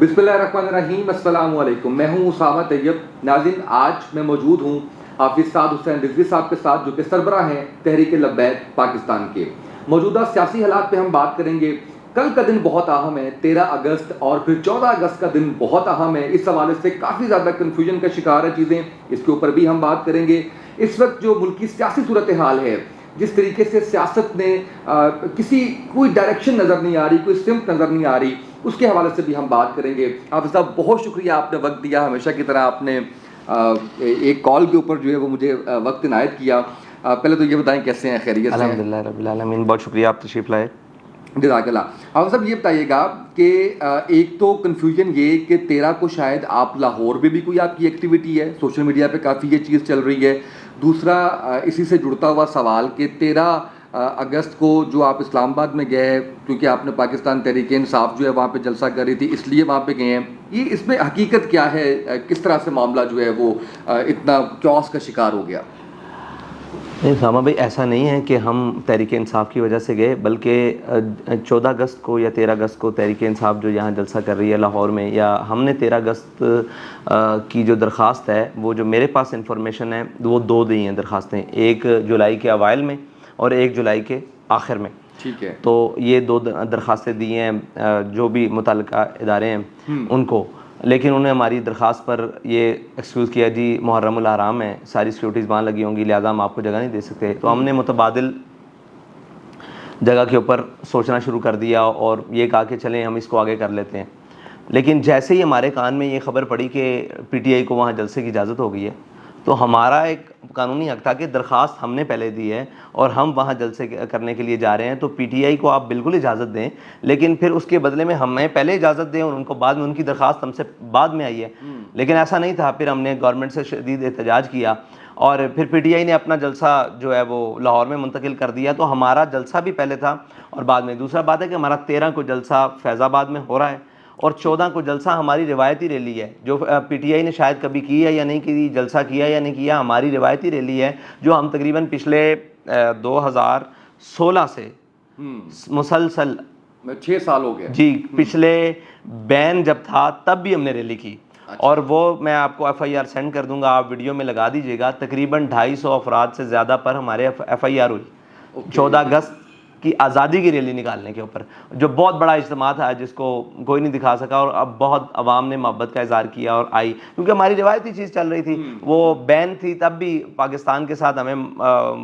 بسم اللہ الرحمن الرحیم، السلام علیکم۔ میں ہوں اسامہ طیب۔ ناظرین، آج میں موجود ہوں حافظ سعد حسین رضوی صاحب کے ساتھ، جو کہ سربراہ ہیں تحریک لبیک پاکستان کے۔ موجودہ سیاسی حالات پہ ہم بات کریں گے۔ کل کا دن بہت اہم ہے، 13 اگست، اور پھر 14 اگست کا دن بہت اہم ہے۔ اس حوالے سے کافی زیادہ کنفیوژن کا شکار ہے چیزیں، اس کے اوپر بھی ہم بات کریں گے۔ اس وقت جو ملکی سیاسی صورتحال ہے، جس طریقے سے سیاست نے کوئی ڈائریکشن نظر نہیں آ رہی، کوئی سمت نظر نہیں آ رہی، اس کے حوالے سے بھی ہم بات کریں گے۔ حافظ صاحب، بہت شکریہ، آپ نے وقت دیا، ہمیشہ کی طرح آپ نے ایک کال کے اوپر جو ہے وہ مجھے وقت عنایت کیا۔ پہلے تو یہ بتائیں کیسے ہیں، خیریت سے ہیں؟ الحمدللہ رب العالمین، بہت شکریہ، آپ تشریف لائے۔ جزاک اللہ۔ حافظ صاحب، یہ بتائیے گا کہ ایک تو کنفیوژن یہ کہ 13 کو شاید آپ لاہور میں بھی کوئی آپ کی ایکٹیویٹی ہے، سوشل میڈیا پہ کافی یہ چیز چل رہی ہے۔ دوسرا اسی سے جڑتا ہوا سوال کہ 13 اگست کو جو آپ اسلام آباد میں گئے ہیں، کیونکہ آپ نے پاکستان تحریک انصاف جو ہے وہاں پہ جلسہ کر رہی تھی، اس لیے وہاں پہ گئے ہیں، یہ اس میں حقیقت کیا ہے؟ کس طرح سے معاملہ جو ہے وہ اتنا کیوس کا شکار ہو گیا؟ نہیں اسامہ بھائی، ایسا نہیں ہے کہ ہم تحریک انصاف کی وجہ سے گئے، بلکہ 14 اگست کو یا 13 اگست کو تحریک انصاف جو یہاں جلسہ کر رہی ہے لاہور میں، یا ہم نے 13 اگست کی جو درخواست ہے، وہ جو میرے پاس انفارمیشن ہے، وہ 2 دی ہیں درخواستیں، 1 جولائی کے اوائل میں اور 1 جولائی کے آخر میں۔ ٹھیک ہے، تو یہ 2 درخواستیں دی ہیں جو بھی متعلقہ ادارے ہیں ان کو، لیکن انہوں نے ہماری درخواست پر یہ ایکسکیوز کیا، جی محرم الحرام ہے، ساری سیکورٹیز وہاں لگی ہوں گی، لہٰذا ہم آپ کو جگہ نہیں دے سکتے۔ تو ہم نے متبادل جگہ کے اوپر سوچنا شروع کر دیا اور یہ کہا کہ چلیں ہم اس کو آگے کر لیتے ہیں۔ لیکن جیسے ہی ہمارے کان میں یہ خبر پڑی کہ پی ٹی آئی کو وہاں جلسے کی اجازت ہو گئی ہے، تو ہمارا ایک قانونی حق تھا کہ درخواست ہم نے پہلے دی ہے اور ہم وہاں جلسے کرنے کے لیے جا رہے ہیں، تو پی ٹی آئی کو آپ بالکل اجازت دیں، لیکن پھر اس کے بدلے میں ہمیں پہلے اجازت دیں اور ان کو بعد میں، ان کی درخواست ہم سے بعد میں آئی ہے۔ لیکن ایسا نہیں تھا، پھر ہم نے گورنمنٹ سے شدید احتجاج کیا اور پھر پی ٹی آئی نے اپنا جلسہ جو ہے وہ لاہور میں منتقل کر دیا۔ تو ہمارا جلسہ بھی پہلے تھا اور بعد میں۔ دوسرا بات ہے کہ ہمارا 13 کو جلسہ فیض آباد میں ہو رہا ہے اور 14 کو جلسہ ہماری روایتی ریلی ہے، جو پی ٹی آئی نے شاید کبھی کی ہے یا نہیں کی، جلسہ کیا یا نہیں کیا، ہماری روایتی ریلی ہے جو ہم تقریباً پچھلے 2016 سے مسلسل 6 سال ہو گئے جی، پچھلے بین جب تھا تب بھی ہم نے ریلی کی، اور وہ میں آپ کو ایف آئی آر سینڈ کر دوں گا، آپ ویڈیو میں لگا دیجیے گا۔ تقریباً 250 افراد سے زیادہ پر ہمارے ایف آئی آر ہوئی 14 اگست کی آزادی کی ریلی نکالنے کے اوپر، جو بہت بڑا اجتماع تھا جس کو کوئی نہیں دکھا سکا، اور اب بہت عوام نے محبت کا اظہار کیا اور آئی، کیونکہ ہماری روایتی چیز چل رہی تھی، وہ بین تھی، تب بھی پاکستان کے ساتھ ہمیں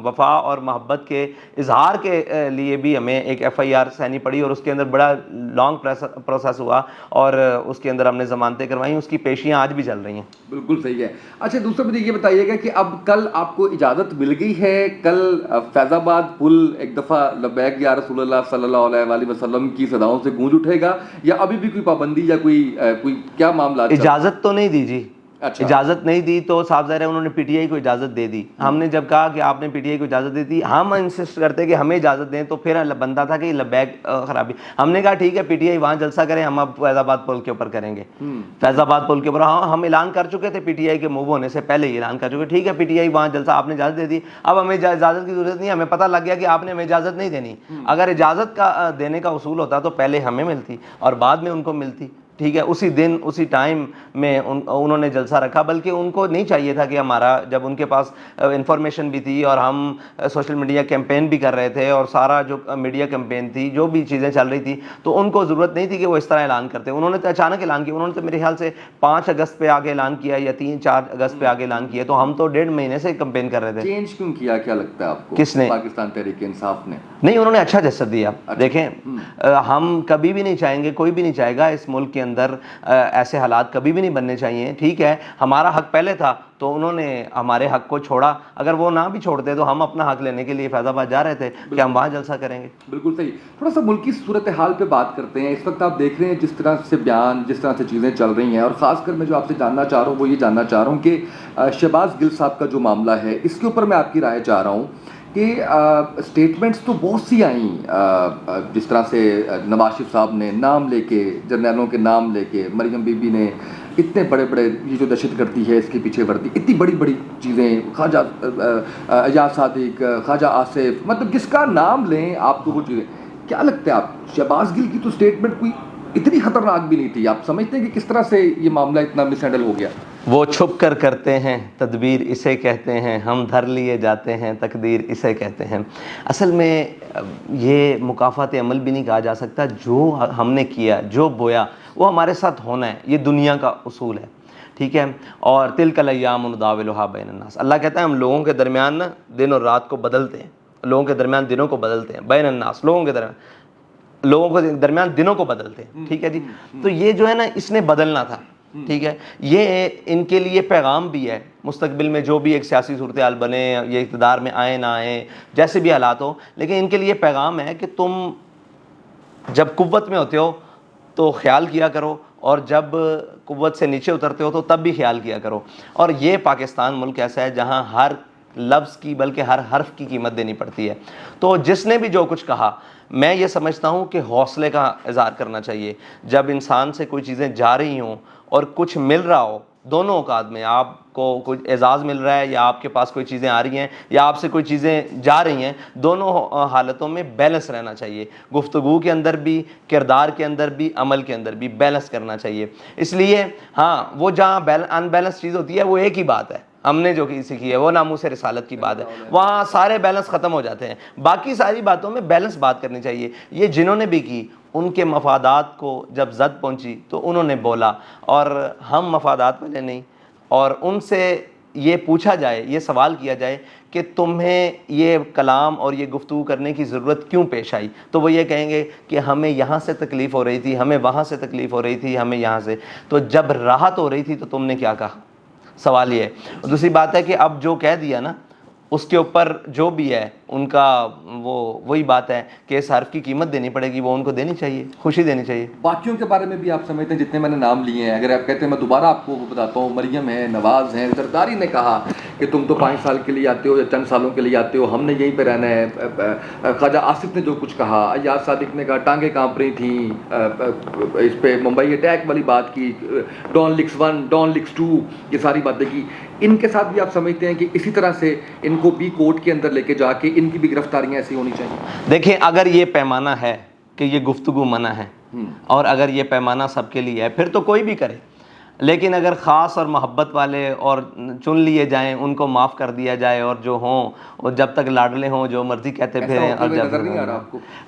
وفا اور محبت کے اظہار کے لیے بھی ہمیں ایک ایف آئی آر سینی پڑی، اور اس کے اندر بڑا لانگ پروسیس ہوا اور اس کے اندر ہم نے ضمانتیں کروائیں، اس کی پیشیاں آج بھی چل رہی ہیں۔ بالکل صحیح ہے۔ اچھا، دوسرا مجھے یہ بتائیے گا کہ اب کل آپ کو اجازت مل گئی ہے، کل فیض آباد پل ایک دفعہ لبیک یا رسول اللہ صلی اللہ علیہ وآلہ وسلم کی صداؤں سے گونج اٹھے گا، یا ابھی بھی کوئی پابندی یا کوئی کیا معاملات؟ اجازت تو نہیں دی جی، اچھا، اجازت نہیں دی تو صاف ظاہر ہے انہوں نے پی ٹی آئی کو اجازت دے دی۔ ہم نے جب کہا کہ آپ نے پی ٹی آئی کو اجازت دے دی، ہم انسسٹ کرتے کہ ہمیں اجازت دیں، تو پھر بنتا تھا کہ لبیک خرابی، ہم نے کہا ٹھیک ہے پی ٹی آئی وہاں جلسہ کریں، ہم اب فیض آباد پل کے اوپر کریں گے۔ فیض آباد پل کے اوپر ہم اعلان کر چکے تھے، پی ٹی آئی کے موو ہونے سے پہلے ہی اعلان کر چکے، ٹھیک ہے پی ٹی آئی وہاں جلسہ آپ نے اجازت دے دی، اب ہمیں اجازت کی ضرورت نہیں، ہمیں پتہ لگ گیا کہ آپ نے ہمیں اجازت نہیں دینی۔ اگر اجازت کا دینے کا اصول ہوتا تو پہلے ہمیں ملتی اور بعد میں ان کو ملتی، ٹھیک ہے، اسی دن اسی ٹائم میں انہوں نے جلسہ رکھا، بلکہ ان کو نہیں چاہیے تھا کہ ہمارا، جب ان کے پاس انفارمیشن بھی تھی اور ہم سوشل میڈیا کیمپین بھی کر رہے تھے اور سارا جو میڈیا کیمپین تھی، جو بھی چیزیں چل رہی تھی، تو ان کو ضرورت نہیں تھی کہ وہ اس طرح اعلان کرتے۔ انہوں نے تو اچانک اعلان کیا، انہوں نے تو میرے خیال سے 5 اگست پہ آگے اعلان کیا یا 3-4 اگست پہ آگے اعلان کیا، تو ہم تو 1.5 مہینے سے کیمپین کر رہے تھے۔ چینج کیوں کیا، کیا لگتا ہے آپ کو؟ کس نے؟ پاکستان تحریک انصاف نے؟ نہیں، انہوں نے اچھا جسد دیا۔ دیکھیں، ہم کبھی بھی نہیں چاہیں گے، کوئی بھی نہیں چاہے گا اس ملک کے اندر ایسے حالات کبھی بھی نہیں بننے چاہیے، ٹھیک ہے، ہمارا حق پہلے تھا تو انہوں نے ہمارے حق کو چھوڑا، اگر وہ نہ بھی چھوڑتے تو ہم اپنا حق لینے کے لیے فیض آباد جا رہے تھے کہ ہم وہاں جلسہ کریں گے۔ بالکل صحیح۔ تھوڑا سا ملکی صورتحال پہ بات کرتے ہیں۔ اس وقت آپ دیکھ رہے ہیں جس طرح سے بیان، جس طرح سے چیزیں چل رہی ہیں، اور خاص کر میں جو آپ سے جاننا چاہ رہا ہوں وہ یہ جاننا چاہ رہا ہوں کہ شہباز گل صاحب کا جو معاملہ ہے، اس کے اوپر میں آپ کی رائے چاہ رہا ہوں کہ اسٹیٹمنٹس تو بہت سی آئیں، جس طرح سے نواز شریف صاحب نے نام لے کے، جرنیلوں کے نام لے کے، مریم بی بی نے اتنے بڑے بڑے، یہ جو دہشت گردی ہے اس کے پیچھے ورتی، اتنی بڑی بڑی چیزیں، خواجہ ایاز صادق، خواجہ آصف، مطلب جس کا نام لیں آپ کو وہ چیزیں، کیا لگتا ہے آپ شہباز گل کی تو اسٹیٹمنٹ کوئی اتنی خطرناک بھی نہیں تھی. آپ سمجھتے ہیں کہ کس طرح سے یہ معاملہ اتنا مس ہینڈل ہو گیا؟ وہ چھپ کر کرتے ہیں تدبیر اسے کہتے ہیں، ہم دھر لیے جاتے ہیں تقدیر اسے کہتے ہیں. اصل میں یہ مکافات عمل بھی نہیں کہا جا سکتا. جو ہم نے کیا، جو بویا، وہ ہمارے ساتھ ہونا ہے. یہ دنیا کا اصول ہے، ٹھیک ہے. اور تلک الایام نداولھا بین الناس، اللہ کہتا ہے ہم لوگوں کے درمیان نا دن اور رات کو بدلتے ہیں، لوگوں کے درمیان دنوں کو بدلتے ہیں. بین الناس، لوگوں کے درمیان دنوں کو بدلتے ہیں، ٹھیک ہے جی. تو یہ جو ہے نا اس نے بدلنا تھا، ٹھیک ہے. یہ ان کے لیے پیغام بھی ہے مستقبل میں جو بھی ایک سیاسی صورتحال بنے، یہ اقتدار میں آئے نہ آئے، جیسے بھی حالات ہو، لیکن ان کے لیے پیغام ہے کہ تم جب قوت میں ہوتے ہو تو خیال کیا کرو، اور جب قوت سے نیچے اترتے ہو تو تب بھی خیال کیا کرو. اور یہ پاکستان ملک ایسا ہے جہاں ہر لفظ کی بلکہ ہر حرف کی قیمت دینی پڑتی ہے. تو جس نے بھی جو کچھ کہا، میں یہ سمجھتا ہوں کہ حوصلے کا اظہار کرنا چاہیے. جب انسان سے کوئی چیزیں جا رہی ہوں اور کچھ مل رہا ہو، دونوں اوقات میں آپ کو کوئی اعزاز مل رہا ہے یا آپ کے پاس کوئی چیزیں آ رہی ہیں یا آپ سے کوئی چیزیں جا رہی ہیں، دونوں حالتوں میں بیلنس رہنا چاہیے. گفتگو کے اندر بھی، کردار کے اندر بھی، عمل کے اندر بھی بیلنس کرنا چاہیے. اس لیے ہاں، وہ جہاں ان بیلنس چیز ہوتی ہے وہ ایک ہی بات ہے، ہم نے جو سیکھی ہے وہ ناموس رسالت کی بات ہے، وہاں سارے بیلنس ختم ہو جاتے ہیں. باقی ساری باتوں میں بیلنس بات کرنی چاہیے. یہ جنہوں نے بھی کی، ان کے مفادات کو جب زد پہنچی تو انہوں نے بولا، اور ہم مفادات والے نہیں. اور ان سے یہ پوچھا جائے، یہ سوال کیا جائے کہ تمہیں یہ کلام اور یہ گفتگو کرنے کی ضرورت کیوں پیش آئی، تو وہ یہ کہیں گے کہ ہمیں یہاں سے تکلیف ہو رہی تھی، ہمیں وہاں سے تکلیف ہو رہی تھی، ہمیں یہاں سے. تو جب راحت ہو رہی تھی تو تم نے کیا کہا؟ سوال یہ ہے. دوسری بات ہے کہ اب جو کہہ دیا نا، اس کے اوپر جو بھی ہے ان کا وہی بات ہے کہ اس حرف کی قیمت دینی پڑے گی، وہ ان کو دینی چاہیے، خوشی دینی چاہیے. باقیوں کے بارے میں بھی آپ سمجھتے ہیں جتنے میں نے نام لیے ہیں، اگر آپ کہتے ہیں میں دوبارہ آپ کو بتاتا ہوں، مریم ہے، نواز ہیں، زرداری نے کہا کہ تم تو 5 سال کے لیے آتے ہو یا چند سالوں کے لیے آتے ہو، ہم نے یہیں پہ رہنا ہے. خواجہ آصف نے جو کچھ کہا، ایاز صادق نے کہا ٹانگیں کانپ رہی تھیں، اس پہ ممبئی اٹیک والی بات کی، ڈان لکس 1 ڈان لکس 2، یہ ساری باتیں کی. ان کے ساتھ بھی آپ سمجھتے ہیں کہ اسی طرح سے ان کو بھی کورٹ کے اندر لے کے جا کے ان کی بھی گرفتاریاں ایسی ہونی چاہیے؟ دیکھیں، اگر یہ پیمانہ ہے کہ یہ گفتگو منع ہے، اور اگر یہ پیمانہ سب کے لیے ہے، پھر تو کوئی بھی کرے. لیکن اگر خاص اور محبت والے اور چن لیے جائیں، ان کو معاف کر دیا جائے، اور جو ہوں اور جب تک لاڈلے ہوں جو مرضی کہتے پھریں، اور جب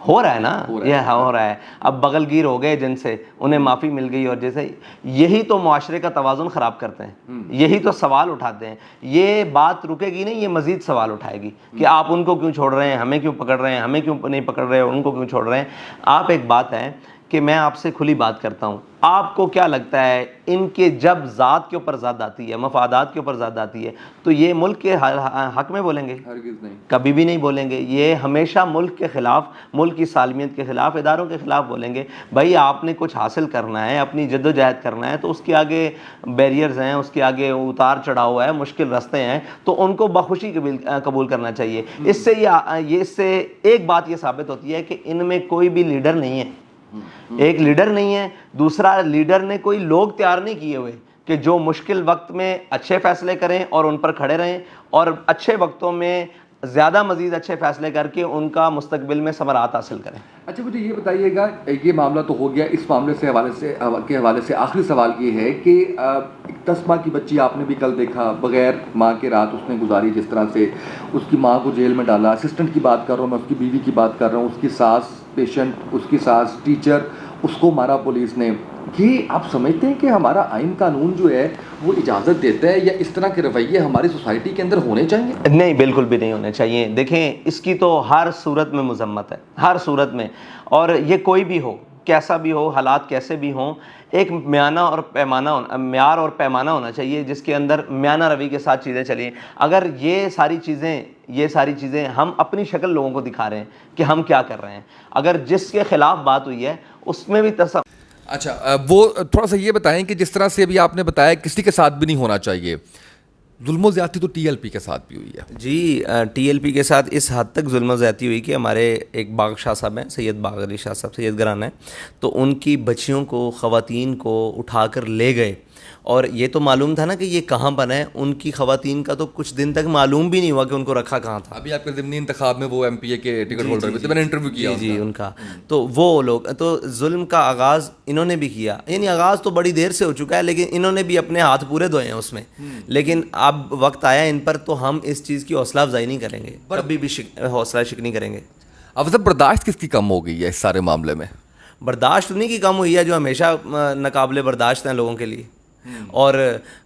ہو رہا ہے نا، یہ ہو رہا ہے. اب بغل گیر ہو گئے جن سے، انہیں معافی مل گئی، اور جیسے یہی تو معاشرے کا توازن خراب کرتے ہیں، یہی تو سوال اٹھاتے ہیں. یہ بات رکے گی نہیں، یہ مزید سوال اٹھائے گی کہ آپ ان کو کیوں چھوڑ رہے ہیں، ہمیں کیوں پکڑ رہے ہیں، ہمیں کیوں نہیں پکڑ رہے اور ان کو کیوں چھوڑ رہے ہیں. آپ ایک بات ہے کہ میں آپ سے کھلی بات کرتا ہوں، آپ کو کیا لگتا ہے ان کے جب ذات کے اوپر زد آتی ہے، مفادات کے اوپر زد آتی ہے، تو یہ ملک کے حق میں بولیں گے؟ ہرگز نہیں، کبھی بھی نہیں بولیں گے. یہ ہمیشہ ملک کے خلاف، ملک کی سالمیت کے خلاف، اداروں کے خلاف بولیں گے. بھائی آپ نے کچھ حاصل کرنا ہے، اپنی جد و جہد کرنا ہے، تو اس کے آگے بیریئرز ہیں، اس کے آگے اتار چڑھاؤ ہے، مشکل راستے ہیں، تو ان کو بخوشی قبول کرنا چاہیے. اس سے ایک بات یہ ثابت ہوتی ہے کہ ان میں کوئی بھی لیڈر نہیں ہے، ایک لیڈر نہیں ہے. دوسرا، لیڈر نے کوئی لوگ تیار نہیں کیے ہوئے کہ جو مشکل وقت میں اچھے فیصلے کریں اور ان پر کھڑے رہیں، اور اچھے وقتوں میں زیادہ مزید اچھے فیصلے کر کے ان کا مستقبل میں ثمرات حاصل کریں. اچھا مجھے یہ بتائیے گا، یہ معاملہ تو ہو گیا، اس معاملے سے حوالے سے آخری سوال یہ ہے کہ 10 ماہ کی بچی آپ نے بھی کل دیکھا، بغیر ماں کے رات اس نے گزاری، جس طرح سے اس کی ماں کو جیل میں ڈالا. اسسٹنٹ کی بات کر رہا ہوں میں، اس کی بیوی کی بات کر رہا ہوں، اس کی ساس پیشنٹ، اس کی ساس ٹیچر، اس کو مارا پولیس نے. یہ آپ سمجھتے ہیں کہ ہمارا آئین قانون جو ہے وہ اجازت دیتا ہے، یا اس طرح کے رویے ہماری سوسائٹی کے اندر ہونے چاہیے؟ نہیں، بالکل بھی نہیں ہونے چاہیے. دیکھیں، اس کی تو ہر صورت میں مذمت ہے، ہر صورت میں. اور یہ کوئی بھی ہو، کیسا بھی ہو، حالات کیسے بھی ہوں، ایک معیار اور پیمانہ ہونا چاہیے جس کے اندر میانہ روی کے ساتھ چیزیں چلیں. اگر یہ ساری چیزیں ہم اپنی شکل لوگوں کو دکھا رہے ہیں کہ ہم کیا کر رہے ہیں، اگر جس کے خلاف بات ہوئی ہے اس میں بھی اچھا، وہ تھوڑا سا یہ بتائیں کہ جس طرح سے ابھی آپ نے بتایا کسی کے ساتھ بھی نہیں ہونا چاہیے، ظلم و زیادتی تو ٹی ایل پی کے ساتھ بھی ہوئی ہے. جی، ٹی ایل پی کے ساتھ اس حد تک ظلم و زیادتی ہوئی کہ ہمارے ایک باغ شاہ صاحب ہیں، سید باغ علی شاہ صاحب، سید گران ہیں، تو ان کی بچیوں کو، خواتین کو اٹھا کر لے گئے اور یہ تو معلوم تھا نا کہ یہ کہاں بنا ہے. ان کی خواتین کا تو کچھ دن تک معلوم بھی نہیں ہوا کہ ان کو رکھا کہاں تھا. ابھی آپ کے ضمنی انتخاب میں وہ ایم پی اے کے ٹکٹ ہولڈر بھی تھے, میں نے انٹرویو کیا جی ان کا. تو وہ لوگ تو ظلم کا آغاز انہوں نے بھی کیا, یعنی آغاز تو بڑی دیر سے ہو چکا ہے, لیکن انہوں نے بھی اپنے ہاتھ پورے دھوئے ہیں اس میں. لیکن اب وقت آیا ان پر, تو ہم اس چیز کی حوصلہ افزائی نہیں کریں گے, کبھی بھی حوصلہ شکنی کریں گے. اب سب برداشت کس کی کم ہو گئی ہے اس سارے معاملے میں؟ برداشت انہیں کی کم ہوئی ہے جو ہمیشہ ناقابل برداشت ہیں لوگوں کے لیے, اور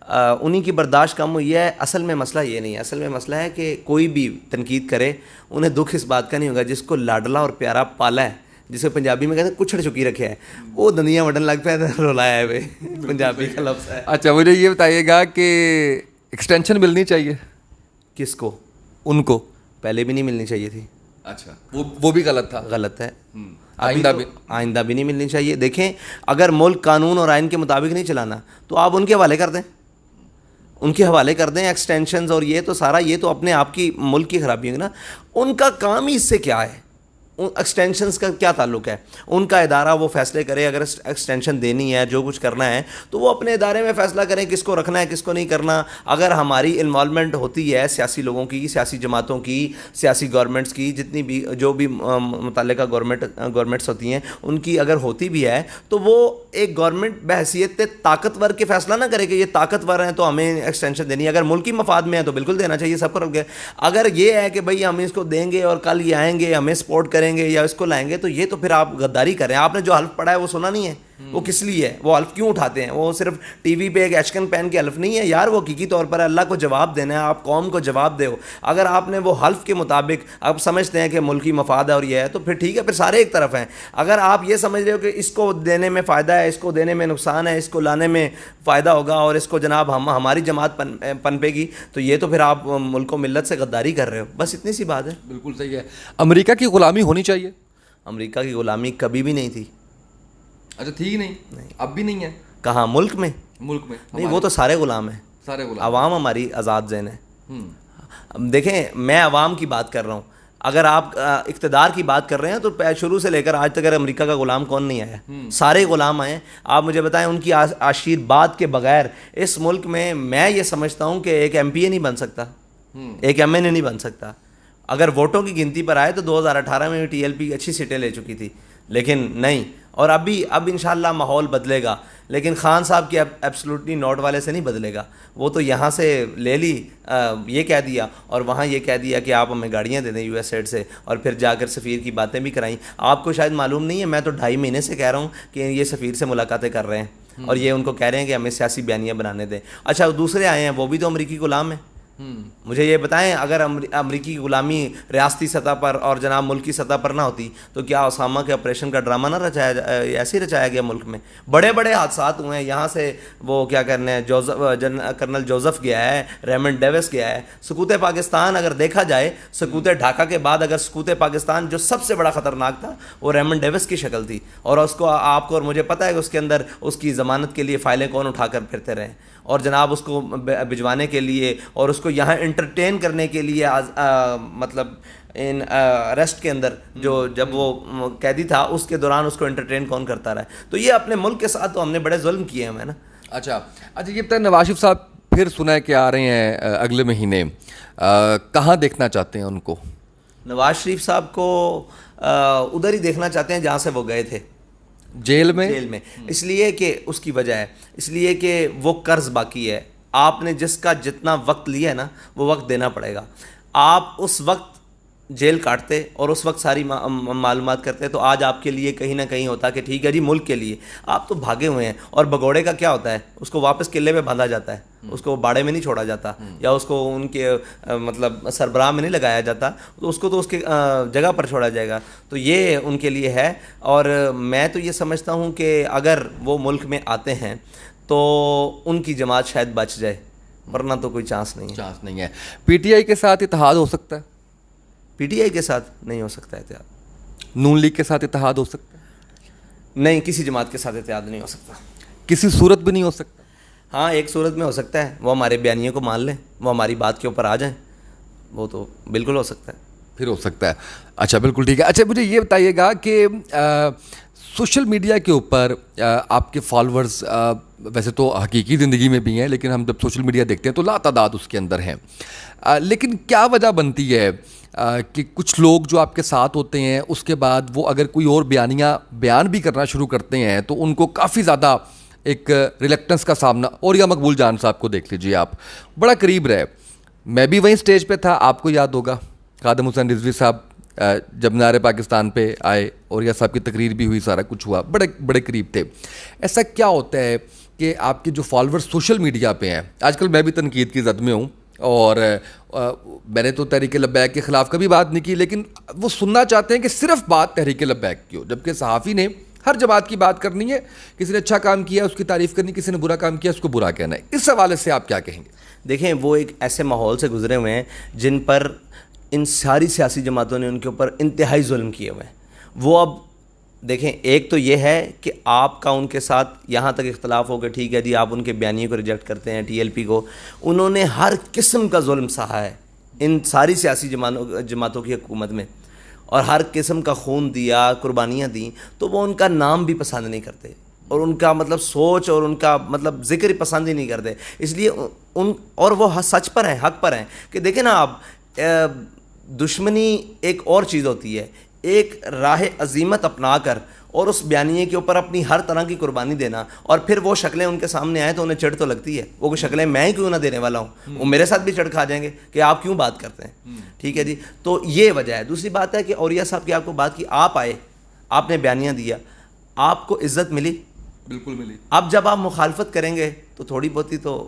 انہیں کی برداشت کم ہوئی ہے. اصل میں مسئلہ یہ نہیں ہے, اصل میں مسئلہ ہے کہ کوئی بھی تنقید کرے انہیں دکھ اس بات کا نہیں ہوگا جس کو لاڈلا اور پیارا پالا ہے, جسے پنجابی میں کہتے ہیں کچھڑ چکی رکھے ہے, وہ دندیاں وڈن لگ پہ رولایا ہے پنجابی کا لفظ ہے. اچھا مجھے یہ بتائیے گا کہ ایکسٹینشن ملنی چاہیے کس کو؟ ان کو. پہلے بھی نہیں ملنی چاہیے تھی. اچھا وہ بھی غلط تھا. غلط ہے, آئندہ بھی نہیں ملنی چاہیے. دیکھیں اگر ملک قانون اور آئین کے مطابق نہیں چلانا تو آپ ان کے حوالے کر دیں, ان کے حوالے کر دیں ایکسٹینشنز اور یہ تو سارا, یہ تو اپنے آپ کی ملک کی خرابی ہے نا. ان کا کام ہی اس سے کیا ہے, ایکسٹینشنز کا کیا تعلق ہے؟ ان کا ادارہ وہ فیصلے کرے, اگر ایکسٹینشن دینی ہے جو کچھ کرنا ہے تو وہ اپنے ادارے میں فیصلہ کریں کس کو رکھنا ہے کس کو نہیں کرنا. اگر ہماری انوالومنٹ ہوتی ہے سیاسی لوگوں کی, سیاسی جماعتوں کی, سیاسی گورنمنٹس کی, جتنی بھی جو بھی متعلقہ گورنمنٹس ہوتی ہیں ان کی اگر ہوتی بھی ہے تو وہ ایک گورنمنٹ بحیثیت طاقتور کے فیصلہ نہ کرے کہ یہ طاقتور ہیں تو ہمیں ایکسٹینشن دینی ہے. اگر ملکی مفاد میں ہے تو بالکل دینا چاہیے سب کو رکھ گئے. اگر یہ ہے کہ بھئی ہم اس کو دیں گے اور کل یہ آئیں گے ہمیں سپورٹ کریں گے یا اس کو لائیں گے, تو یہ تو پھر آپ غداری کر رہے ہیں. آپ نے جو حلف پڑھا ہے وہ سنا نہیں ہے, وہ کس لیے ہے, وہ حلف کیوں اٹھاتے ہیں؟ وہ صرف ٹی وی پہ ایک ایچکن پہن کے حلف نہیں ہے یار, وہ حقیقی طور پر اللہ کو جواب دینا ہے, آپ قوم کو جواب دو. اگر آپ نے وہ حلف کے مطابق آپ سمجھتے ہیں کہ ملکی مفاد ہے اور یہ ہے تو پھر ٹھیک ہے, پھر سارے ایک طرف ہیں. اگر آپ یہ سمجھ رہے ہو کہ اس کو دینے میں فائدہ ہے, اس کو دینے میں نقصان ہے, اس کو لانے میں فائدہ ہوگا اور اس کو جناب ہماری جماعت پنپے گی, تو یہ تو پھر آپ ملک و ملت سے غداری کر رہے ہو. بس اتنی سی بات ہے. بالکل صحیح ہے. امریکہ کی غلامی ہونی چاہیے؟ امریکہ کی غلامی کبھی بھی نہیں تھی. اچھا ٹھیک, نہیں اب بھی نہیں ہے. کہاں؟ ملک میں نہیں, وہ تو سارے غلام ہیں, سارے غلام. عوام ہماری آزاد ذہن ہے. دیکھیں میں عوام کی بات کر رہا ہوں, اگر آپ اقتدار کی بات کر رہے ہیں تو شروع سے لے کر آج تک امریکہ کا غلام کون نہیں آیا؟ سارے غلام آئے ہیں. آپ مجھے بتائیں ان کی آشیرواد کے بغیر اس ملک میں یہ سمجھتا ہوں کہ ایک ایم پی اے نہیں بن سکتا, ایک ایم این اے نہیں بن سکتا. اگر ووٹوں کی گنتی پر آئے تو 2018 میں ٹی ایل پی اچھی سیٹیں لے چکی تھی, لیکن نہیں. اور اب انشاءاللہ ماحول بدلے گا, لیکن خان صاحب کی ایبسلوٹلی نوٹ والے سے نہیں بدلے گا. وہ تو یہاں سے لے لی, یہ کہہ دیا, اور وہاں یہ کہہ دیا کہ آپ ہمیں گاڑیاں دے دیں US ایڈ سے, اور پھر جا کر سفیر کی باتیں بھی کرائیں. آپ کو شاید معلوم نہیں ہے, میں تو 2.5 مہینے سے کہہ رہا ہوں کہ یہ سفیر سے ملاقاتیں کر رہے ہیں اور یہ ان کو کہہ رہے ہیں کہ ہمیں سیاسی بیانیاں بنانے دیں. اچھا دوسرے آئے ہیں وہ بھی تو امریکی غلام ہیں. مجھے یہ بتائیں اگر امریکی غلامی ریاستی سطح پر اور جناب ملکی سطح پر نہ ہوتی تو کیا اسامہ کے آپریشن کا ڈرامہ نہ ایسے ہی رچایا گیا ملک میں؟ بڑے بڑے حادثات ہوئے ہیں. یہاں سے وہ کیا کرنے ہیں, کرنل جوزف گیا ہے, ریمنڈ ڈیوس گیا ہے. سقوط پاکستان اگر دیکھا جائے, سقوط ڈھاکہ کے بعد اگر سقوط پاکستان جو سب سے بڑا خطرناک تھا وہ ریمنڈ ڈیوس کی شکل تھی, اور اس کو آپ کو اور مجھے پتہ ہے کہ اس کے اندر اس کی ضمانت کے لیے فائلیں کون اٹھا کر پھرتے رہے, اور جناب اس کو بھجوانے کے لیے اور اس کو یہاں انٹرٹین کرنے کے لیے مطلب ان اریسٹ کے اندر جو جب وہ قیدی تھا اس کے دوران اس کو انٹرٹین کون کرتا رہا. تو یہ اپنے ملک کے ساتھ تو ہم نے بڑے ظلم کیے ہیں نا. اچھا یہ بتائیں, نواز شریف صاحب پھر سنا ہے کہ آ رہے ہیں اگلے مہینے, کہاں دیکھنا چاہتے ہیں ان کو؟ نواز شریف صاحب کو ادھر ہی دیکھنا چاہتے ہیں جہاں سے وہ گئے تھے, جیل میں. اس لیے کہ اس کی وجہ ہے, اس لیے کہ وہ قرض باقی ہے. آپ نے جس کا جتنا وقت لیا ہے نا وہ وقت دینا پڑے گا. آپ اس وقت جیل کاٹتے اور اس وقت ساری معلومات کرتے تو آج آپ کے لیے کہیں نہ کہیں ہوتا کہ ٹھیک ہے جی ملک کے لیے. آپ تو بھاگے ہوئے ہیں, اور بگوڑے کا کیا ہوتا ہے, اس کو واپس قلعے پہ باندھا جاتا ہے, اس کو باڑے میں نہیں چھوڑا جاتا, یا اس کو ان کے مطلب سربراہ میں نہیں لگایا جاتا, تو اس کو تو اس کے جگہ پر چھوڑا جائے گا. تو یہ ان کے لیے ہے, اور میں تو یہ سمجھتا ہوں کہ اگر وہ ملک میں آتے ہیں تو ان کی جماعت شاید بچ جائے, ورنہ تو کوئی چانس نہیں ہے. پی ٹی آئی کے ساتھ اتحاد ہو سکتا ہے؟ پی ٹی آئی کے ساتھ نہیں ہو سکتا اتحاد. نون لیگ کے ساتھ اتحاد ہو سکتا ہے؟ نہیں, کسی جماعت کے ساتھ اتحاد نہیں ہو سکتا. کسی صورت بھی نہیں ہو سکتا؟ ہاں ایک صورت میں ہو سکتا ہے, وہ ہمارے بیانیے کو مان لیں, وہ ہماری بات کے اوپر آ جائیں, وہ تو بالکل ہو سکتا ہے. پھر ہو سکتا ہے. اچھا بالکل ٹھیک ہے. اچھا مجھے یہ بتائیے گا کہ سوشل میڈیا کے اوپر آپ کے فالورز ویسے تو حقیقی زندگی میں بھی ہیں، لیکن ہم جب سوشل میڈیا دیکھتے ہیں تو لاتعداد اس کے اندر ہیں، لیکن کیا وجہ بنتی ہے کہ کچھ لوگ جو آپ کے ساتھ ہوتے ہیں اس کے بعد وہ اگر کوئی اور بیان بھی کرنا شروع کرتے ہیں تو ان کو کافی زیادہ ایک ریلیکٹنس کا سامنا، اور یا مقبول جان صاحب کو دیکھ لیجیے، آپ بڑا قریب رہے، میں بھی وہیں سٹیج پہ تھا، آپ کو یاد ہوگا خادم حسین رضوی صاحب جب نعرے پاکستان پہ آئے اور یا صاحب کی تقریر بھی ہوئی، سارا کچھ ہوا، بڑے قریب تھے. ایسا کیا ہوتا ہے کہ آپ کے جو فالوورز سوشل میڈیا پہ ہیں، آج کل میں بھی تنقید کی زد میں ہوں، اور میں نے تو تحریک لبیک کے خلاف کبھی بات نہیں کی، لیکن وہ سننا چاہتے ہیں کہ صرف بات تحریک لبیک کی ہو، جبکہ صحافی نے ہر جماعت کی بات کرنی ہے، کسی نے اچھا کام کیا اس کی تعریف کرنی، کسی نے برا کام کیا اس کو برا کہنا ہے. اس حوالے سے آپ کیا کہیں گے؟ دیکھیں، وہ ایک ایسے ماحول سے گزرے ہوئے ہیں جن پر ان ساری سیاسی جماعتوں نے ان کے اوپر انتہائی ظلم کیے ہوئے ہیں. وہ اب دیکھیں، ایک تو یہ ہے کہ آپ کا ان کے ساتھ یہاں تک اختلاف ہو کہ ٹھیک ہے جی آپ ان کے بیانیے کو ریجیکٹ کرتے ہیں، ٹی ایل پی کو، انہوں نے ہر قسم کا ظلم سہا ہے ان ساری سیاسی جماعتوں کی حکومت میں، اور ہر قسم کا خون دیا، قربانیاں دیں، تو وہ ان کا نام بھی پسند نہیں کرتے، اور ان کا مطلب سوچ اور ان کا مطلب ذکر ہی پسند ہی نہیں کرتے. اس لیے اور وہ سچ پر ہیں، حق پر ہیں کہ دیکھیں نا آپ، دشمنی ایک اور چیز ہوتی ہے، ایک راہ عظیمت اپنا کر اور اس بیانیے کے اوپر اپنی ہر طرح کی قربانی دینا، اور پھر وہ شکلیں ان کے سامنے آئیں تو انہیں چڑھ تو لگتی ہے، وہ شکلیں میں ہی کیوں نہ دینے والا ہوں، وہ میرے ساتھ بھی چڑھ کھا جائیں گے کہ آپ کیوں بات کرتے ہیں. ٹھیک ہے جی، تو یہ وجہ ہے. دوسری بات ہے کہ اولیاء صاحب کی آپ کو بات کی، آپ آئے، آپ نے بیانیہ دیا، آپ کو عزت ملی، بالکل ملی. اب جب آپ مخالفت کریں گے تو تھوڑی بہت ہی تو،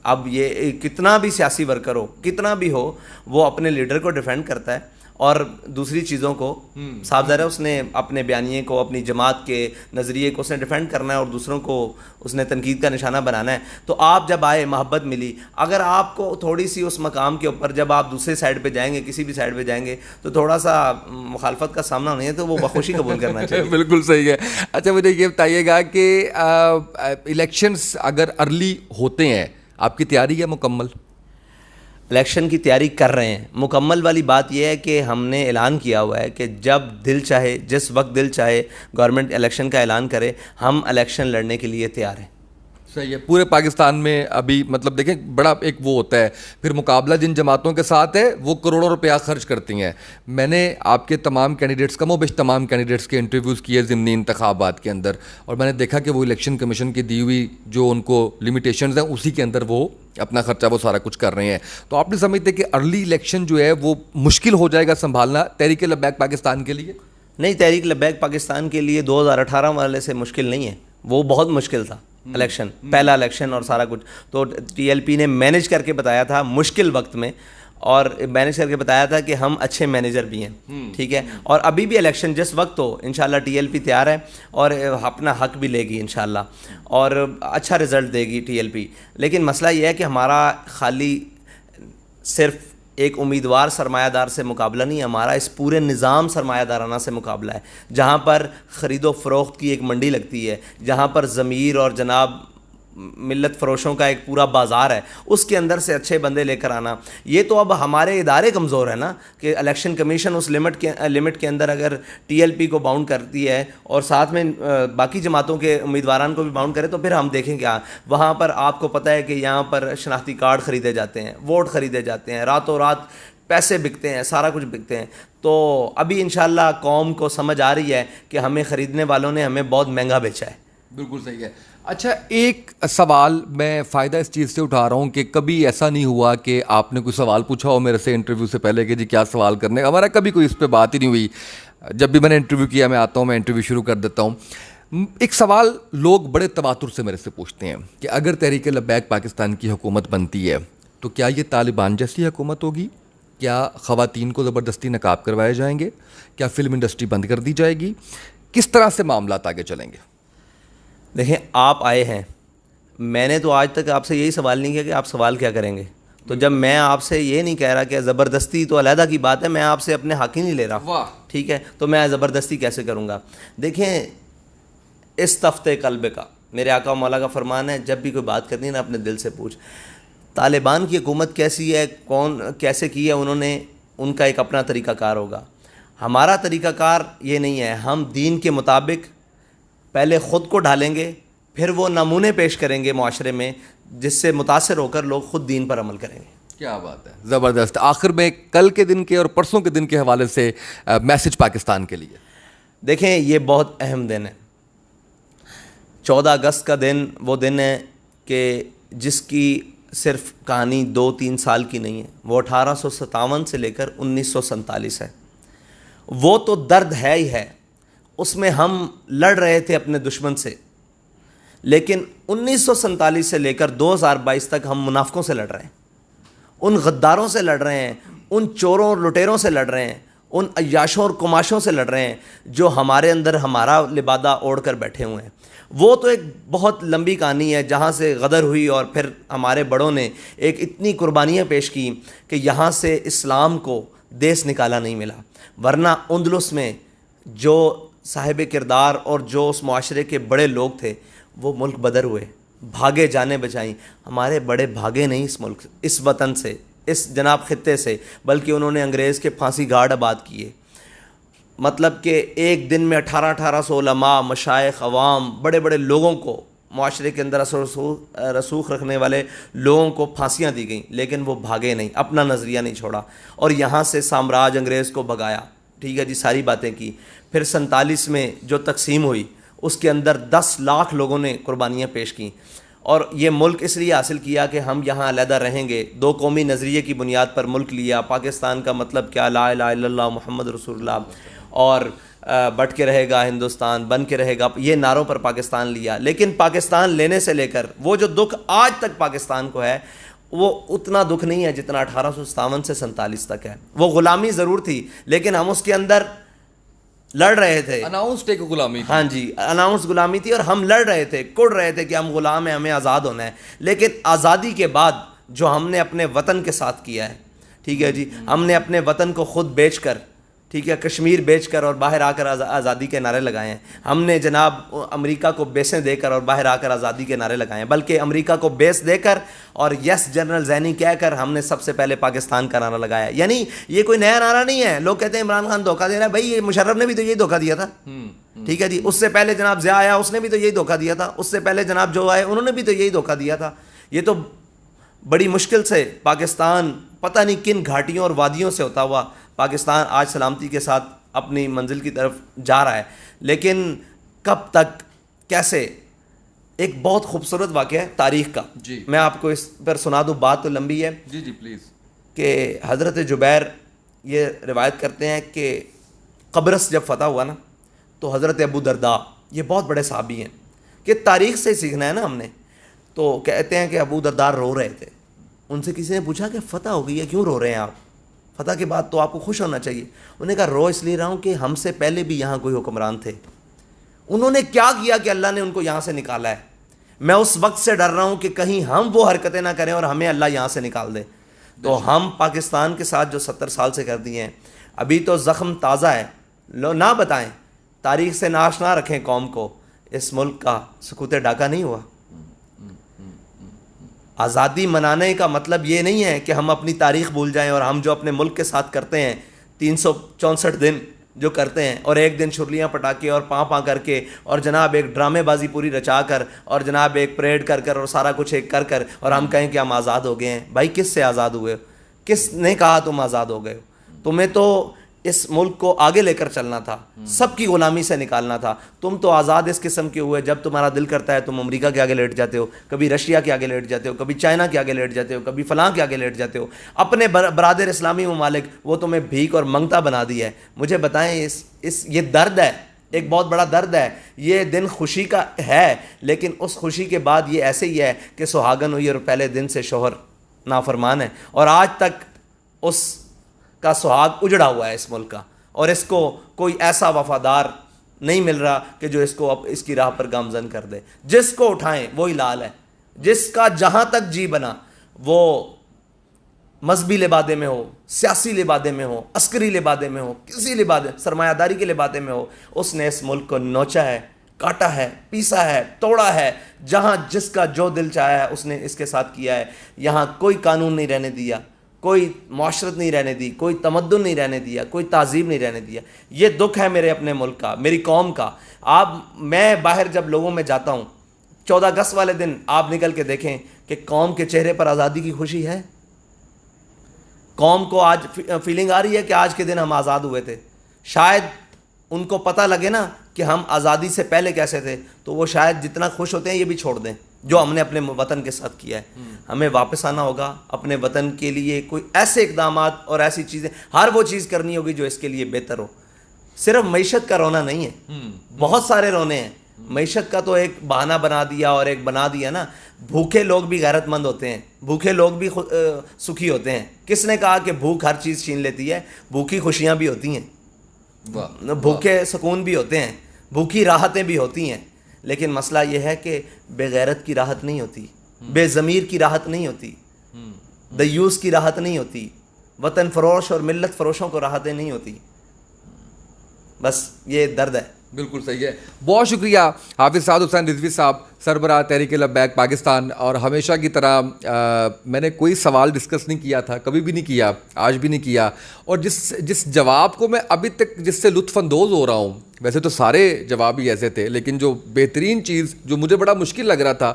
اب یہ کتنا بھی سیاسی ورکر ہو، کتنا بھی ہو، وہ اپنے لیڈر کو ڈیفینڈ کرتا ہے، اور دوسری چیزوں کو صاف ظاہر ہے اس نے اپنے بیانیے کو، اپنی جماعت کے نظریے کو اس نے ڈیفینڈ کرنا ہے، اور دوسروں کو اس نے تنقید کا نشانہ بنانا ہے. تو آپ جب آئے، محبت ملی، اگر آپ کو تھوڑی سی اس مقام کے اوپر جب آپ دوسرے سائڈ پہ جائیں گے، کسی بھی سائڈ پہ جائیں گے، تو تھوڑا سا مخالفت کا سامنا نہیں ہے تو وہ بخوشی قبول کرنا چاہیے. بالکل صحیح ہے. اچھا مجھے یہ بتائیے گا کہ الیکشنز اگر ارلی ہوتے ہیں، آپ کی تیاری ہے مکمل؟ الیکشن کی تیاری کر رہے ہیں. مکمل والی بات یہ ہے کہ ہم نے اعلان کیا ہوا ہے کہ جب دل چاہے، جس وقت دل چاہے گورنمنٹ الیکشن کا اعلان کرے، ہم الیکشن لڑنے کے لیے تیار ہیں. صحیح ہے. پورے پاکستان میں ابھی مطلب دیکھیں بڑا ایک وہ ہوتا ہے، پھر مقابلہ جن جماعتوں کے ساتھ ہے وہ کروڑوں روپیہ خرچ کرتی ہیں. میں نے آپ کے تمام کینڈیڈیٹس، کم و بیش تمام کینڈیڈیٹس کے انٹرویوز کیے ضمنی انتخابات کے اندر، اور میں نے دیکھا کہ وہ الیکشن کمیشن کی دی ہوئی جو ان کو لمیٹیشنز ہیں اسی کے اندر وہ اپنا خرچہ وہ سارا کچھ کر رہے ہیں. تو آپ نے سمجھتے کہ ارلی الیکشن جو ہے وہ مشکل ہو جائے گا سنبھالنا تحریک لبیک پاکستان کے لیے؟ نہیں، تحریک لبیک پاکستان کے لیے 2018 والے سے مشکل نہیں ہے، وہ بہت مشکل تھا الیکشن، پہلا الیکشن اور سارا کچھ. تو ٹی ایل پی نے مینیج کر کے بتایا تھا مشکل وقت میں، اور مینیج کر کے بتایا تھا کہ ہم اچھے مینیجر بھی ہیں. ٹھیک ہے، اور ابھی بھی الیکشن جس وقت ہو انشاءاللہ ٹی ایل پی تیار ہے، اور اپنا حق بھی لے گی انشاءاللہ، اور اچھا رزلٹ دے گی ٹی ایل پی. لیکن مسئلہ یہ ہے کہ ہمارا خالی صرف ایک امیدوار سرمایہ دار سے مقابلہ نہیں ہے، ہمارا اس پورے نظام سرمایہ دارانہ سے مقابلہ ہے، جہاں پر خرید و فروخت کی ایک منڈی لگتی ہے، جہاں پر ضمیر اور جناب ملت فروشوں کا ایک پورا بازار ہے، اس کے اندر سے اچھے بندے لے کر آنا. یہ تو اب ہمارے ادارے کمزور ہیں نا، کہ الیکشن کمیشن اس لمٹ کے اندر اگر ٹی ایل پی کو باؤنڈ کرتی ہے اور ساتھ میں باقی جماعتوں کے امیدواران کو بھی باؤنڈ کرے، تو پھر ہم دیکھیں کیا. وہاں پر آپ کو پتہ ہے کہ یہاں پر شناختی کارڈ خریدے جاتے ہیں، ووٹ خریدے جاتے ہیں، راتوں رات پیسے بکتے ہیں، سارا کچھ بکتے ہیں. تو ابھی انشاءاللہ قوم کو سمجھ آ رہی ہے کہ ہمیں خریدنے والوں نے ہمیں بہت مہنگا بیچا ہے. بالکل صحیح ہے. اچھا ایک سوال میں فائدہ اس چیز سے اٹھا رہا ہوں کہ کبھی ایسا نہیں ہوا کہ آپ نے کوئی سوال پوچھا ہو میرے سے انٹرویو سے پہلے کہ جی کیا سوال کرنے، ہمارا کبھی کوئی اس پہ بات ہی نہیں ہوئی. جب بھی میں نے انٹرویو کیا میں آتا ہوں، میں انٹرویو شروع کر دیتا ہوں. ایک سوال لوگ بڑے تواتر سے میرے سے پوچھتے ہیں کہ اگر تحریک لبیک پاکستان کی حکومت بنتی ہے تو کیا یہ طالبان جیسی حکومت ہوگی؟ کیا خواتین کو زبردستی نقاب کروائے جائیں گے؟ کیا فلم انڈسٹری بند کر دی جائے گی؟ کس طرح سے معاملات آگے چلیں گے؟ دیکھیں، آپ آئے ہیں، میں نے تو آج تک آپ سے یہی سوال نہیں کیا کہ آپ سوال کیا کریں گے. تو جب میں آپ سے یہ نہیں کہہ رہا کہ زبردستی تو علیحدہ کی بات ہے، میں آپ سے اپنے حق ہی نہیں لے رہا. ٹھیک ہے، تو میں زبردستی کیسے کروں گا؟ دیکھیں، استفتِ قلب کا میرے آقا و مولا کا فرمان ہے، جب بھی کوئی بات کرنی ہے نا اپنے دل سے پوچھ. طالبان کی حکومت کیسی ہے، کون کیسے کی ہے انہوں نے، ان کا ایک اپنا طریقہ کار ہوگا. ہمارا طریقہ کار یہ نہیں ہے. ہم دین کے مطابق پہلے خود کو ڈھالیں گے، پھر وہ نمونے پیش کریں گے معاشرے میں جس سے متاثر ہو کر لوگ خود دین پر عمل کریں گے. کیا بات ہے، زبردست. آخر میں کل کے دن کے اور پرسوں کے دن کے حوالے سے میسج پاکستان کے لیے. دیکھیں یہ بہت اہم دن ہے. 14 اگست کا دن وہ دن ہے کہ جس کی صرف کہانی 2-3 سال کی نہیں ہے، وہ 1857 سے لے کر 1947 ہے. وہ تو درد ہے ہی ہے، اس میں ہم لڑ رہے تھے اپنے دشمن سے، لیکن 1947 سے لے کر 2022 تک ہم منافقوں سے لڑ رہے ہیں، ان غداروں سے لڑ رہے ہیں، ان چوروں اور لٹیروں سے لڑ رہے ہیں، ان عیاشوں اور کماشوں سے لڑ رہے ہیں جو ہمارے اندر ہمارا لبادہ اوڑھ کر بیٹھے ہوئے ہیں. وہ تو ایک بہت لمبی کہانی ہے جہاں سے غدر ہوئی اور پھر ہمارے بڑوں نے ایک اتنی قربانیاں پیش کی کہ یہاں سے اسلام کو دیس نکالا نہیں ملا. ورنہ اندلس میں جو صاحب کردار اور جو اس معاشرے کے بڑے لوگ تھے وہ ملک بدر ہوئے، بھاگے جانے بچائیں. ہمارے بڑے بھاگے نہیں اس ملک، اس وطن سے، اس جناب خطے سے، بلکہ انہوں نے انگریز کے پھانسی گھاٹ آباد کیے. مطلب کہ ایک دن میں 1800 علماء، مشائخ، عوام، بڑے بڑے لوگوں کو، معاشرے کے اندر اثر رسوخ رکھنے والے لوگوں کو پھانسیاں دی گئیں، لیکن وہ بھاگے نہیں، اپنا نظریہ نہیں چھوڑا اور یہاں سے سامراج انگریز کو بھگایا. ٹھیک ہے جی، ساری باتیں کی. پھر 47 میں جو تقسیم ہوئی اس کے اندر 10 لاکھ لوگوں نے قربانیاں پیش کیں. اور یہ ملک اس لیے حاصل کیا کہ ہم یہاں علیحدہ رہیں گے. 2 قومی نظریے کی بنیاد پر ملک لیا. پاکستان کا مطلب کیا؟ لا الہ الا اللہ محمد رسول اللہ، اور بٹ کے رہے گا ہندوستان، بن کے رہے گا، یہ نعروں پر پاکستان لیا. لیکن پاکستان لینے سے لے کر وہ جو دکھ آج تک پاکستان کو ہے وہ اتنا دکھ نہیں ہے جتنا 1857 سے 47 تک ہے. وہ غلامی ضرور تھی لیکن ہم اس کے اندر لڑ رہے تھے. اناؤنسڈ ایک غلامی تھی. ہاں جی، اناؤنس غلامی تھی اور ہم لڑ رہے تھے، کڑ رہے تھے کہ ہم غلام ہیں، ہمیں آزاد ہونا ہے. لیکن آزادی کے بعد جو ہم نے اپنے وطن کے ساتھ کیا ہے، ٹھیک ہے جی، ہم نے اپنے وطن کو خود بیچ کر، ٹھیک ہے، کشمیر بیچ کر اور باہر آ کر آزادی کے نعرے لگائے ہیں. ہم نے جناب امریکہ کو بیسیں دے کر اور باہر آ کر آزادی کے نعرے لگائے ہیں. بلکہ امریکہ کو بیس دے کر اور یس جنرل زینی کہہ کر ہم نے سب سے پہلے پاکستان کا نعرہ لگایا. یعنی یہ کوئی نیا نعرہ نہیں ہے. لوگ کہتے ہیں عمران خان دھوکہ دے رہا ہے، بھائی یہ مشرف نے بھی تو یہی دھوکہ دیا تھا. ٹھیک ہے جی، اس سے پہلے جناب ضیاء آیا، اس نے بھی تو یہی دھوکہ دیا تھا. اس سے پہلے جناب جو آئے انہوں نے بھی تو یہی دھوکہ دیا تھا. یہ تو بڑی مشکل سے پاکستان پتہ نہیں کن گھاٹیوں اور وادیوں سے ہوتا ہوا پاکستان آج سلامتی کے ساتھ اپنی منزل کی طرف جا رہا ہے. لیکن کب تک، کیسے؟ ایک بہت خوبصورت واقعہ ہے تاریخ کا، جی میں آپ کو اس پر سنا دوں، بات تو لمبی ہے. جی جی پلیز. کہ حضرت جبیر یہ روایت کرتے ہیں کہ قبرص جب فتح ہوا نا تو حضرت ابو درداء، یہ بہت بڑے صحابی ہیں کہ تاریخ سے سیکھنا ہے نا ہم نے، تو کہتے ہیں کہ ابو درداء رو رہے تھے. ان سے کسی نے پوچھا کہ فتح ہو گئی ہے، کیوں رو رہے ہیں آپ؟ فتح کے بعد تو آپ کو خوش ہونا چاہیے. انہوں نے کہا رو اس لیے رہا ہوں کہ ہم سے پہلے بھی یہاں کوئی حکمران تھے. انہوں نے کیا کیا کہ اللہ نے ان کو یہاں سے نکالا ہے. میں اس وقت سے ڈر رہا ہوں کہ کہیں ہم وہ حرکتیں نہ کریں اور ہمیں اللہ یہاں سے نکال دے. تو ہم پاکستان کے ساتھ جو 70 سال سے کر دیے ہیں، ابھی تو زخم تازہ ہے. لو نہ بتائیں، تاریخ سے ناشنا رکھیں قوم کو. اس ملک کا سکوت ڈاکہ نہیں ہوا. آزادی منانے کا مطلب یہ نہیں ہے کہ ہم اپنی تاریخ بھول جائیں اور ہم جو اپنے ملک کے ساتھ کرتے ہیں 364 دن جو کرتے ہیں، اور ایک دن چھرلیاں پٹاکے اور پاں کر کے اور جناب ایک ڈرامے بازی پوری رچا کر اور جناب ایک پریڈ کر کر اور سارا کچھ ایک کر کر اور ہم کہیں کہ ہم آزاد ہو گئے ہیں. بھائی کس سے آزاد ہوئے؟ کس نے کہا تم آزاد ہو گئے ہو؟ تمہیں تو اس ملک کو آگے لے کر چلنا تھا، سب کی غلامی سے نکالنا تھا. تم تو آزاد اس قسم کے ہوئے جب تمہارا دل کرتا ہے تم امریکہ کے آگے لیٹ جاتے ہو، کبھی رشیا کے آگے لیٹ جاتے ہو، کبھی چائنا کے آگے لیٹ جاتے ہو، کبھی فلاں کے آگے لیٹ جاتے ہو. اپنے برادر اسلامی ممالک وہ تمہیں بھیک اور منگتا بنا دیا ہے. مجھے بتائیں یہ درد ہے، ایک بہت بڑا درد ہے. یہ دن خوشی کا ہے لیکن اس خوشی کے بعد یہ ایسے ہی ہے کہ سہاگن ہوئی اور پہلے دن سے شوہر نافرمان ہے، اور آج تک اس کا سہاگ اجڑا ہوا ہے اس ملک کا، اور اس کو کوئی ایسا وفادار نہیں مل رہا کہ جو اس کو اس کی راہ پر گامزن کر دے. جس کو اٹھائیں وہی لال ہے. جس کا جہاں تک جی بنا، وہ مذہبی لبادے میں ہو، سیاسی لبادے میں ہو، عسکری لبادے میں ہو، کسی لبادے، سرمایہ داری کے لبادے میں ہو، اس نے اس ملک کو نوچا ہے، کاٹا ہے، پیسا ہے، توڑا ہے. جہاں جس کا جو دل چاہا ہے اس نے اس کے ساتھ کیا ہے. یہاں کوئی قانون نہیں رہنے دیا، کوئی معاشرت نہیں رہنے دی, کوئی تمدن نہیں رہنے دیا, کوئی تہذیب نہیں رہنے دیا. یہ دکھ ہے میرے اپنے ملک کا, میری قوم کا. میں باہر جب لوگوں میں جاتا ہوں 14 اگست والے دن آپ نکل کے دیکھیں کہ قوم کے چہرے پر آزادی کی خوشی ہے. قوم کو آج فیلنگ آ رہی ہے کہ آج کے دن ہم آزاد ہوئے تھے. شاید ان کو پتہ لگے نا کہ ہم آزادی سے پہلے کیسے تھے, تو وہ شاید جتنا خوش ہوتے ہیں یہ بھی چھوڑ دیں جو ہم نے اپنے وطن کے ساتھ کیا ہے. ہمیں واپس آنا ہوگا اپنے وطن کے لیے, کوئی ایسے اقدامات اور ایسی چیزیں, ہر وہ چیز کرنی ہوگی جو اس کے لیے بہتر ہو. صرف معیشت کا رونا نہیں ہے, بہت سارے رونے ہیں. معیشت کا تو ایک بہانہ بنا دیا اور ایک بنا دیا نا. بھوکے لوگ بھی غیرت مند ہوتے ہیں, بھوکے لوگ بھی سکھی ہوتے ہیں. کس نے کہا کہ بھوک ہر چیز چھین لیتی ہے؟ بھوکی خوشیاں بھی ہوتی ہیں, بھوکے سکون بھی ہوتے ہیں, بھوکی راحتیں بھی ہوتی ہیں. لیکن مسئلہ یہ ہے کہ بے غیرت کی راحت نہیں ہوتی, بے ضمیر کی راحت نہیں ہوتی, دیوس کی راحت نہیں ہوتی, وطن فروش اور ملت فروشوں کو راحتیں نہیں ہوتی. بس یہ درد ہے. بالکل صحیح ہے. بہت شکریہ حافظ سعد حسین رضوی صاحب, سربراہ تحریک لبیک پاکستان. اور ہمیشہ کی طرح میں نے کوئی سوال ڈسکس نہیں کیا تھا, کبھی بھی نہیں کیا, آج بھی نہیں کیا. اور جس جواب کو میں ابھی تک جس سے لطف اندوز ہو رہا ہوں, ویسے تو سارے جواب ہی ایسے تھے, لیکن جو بہترین چیز جو مجھے بڑا مشکل لگ رہا تھا,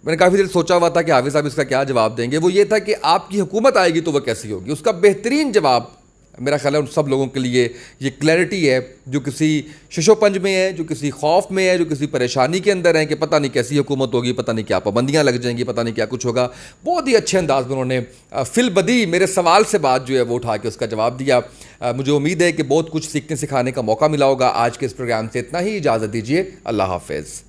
میں نے کافی دیر سوچا ہوا تھا کہ حافظ صاحب اس کا کیا جواب دیں گے, وہ یہ تھا کہ آپ کی حکومت آئے گی تو وہ کیسی ہوگی. اس کا بہترین جواب میرا خیال ہے ان سب لوگوں کے لیے یہ کلیئرٹی ہے جو کسی شش و پنج میں ہے, جو کسی خوف میں ہے, جو کسی پریشانی کے اندر ہے کہ پتہ نہیں کیسی حکومت ہوگی, پتہ نہیں کیا پابندیاں لگ جائیں گی, پتہ نہیں کیا کچھ ہوگا. بہت ہی اچھے انداز میں انہوں نے فی البدی میرے سوال سے بات جو ہے وہ اٹھا کے اس کا جواب دیا. مجھے امید ہے کہ بہت کچھ سیکھنے سکھانے کا موقع ملا ہوگا. آج کے اس پروگرام سے اتنا ہی, اجازت دیجیے, اللہ حافظ.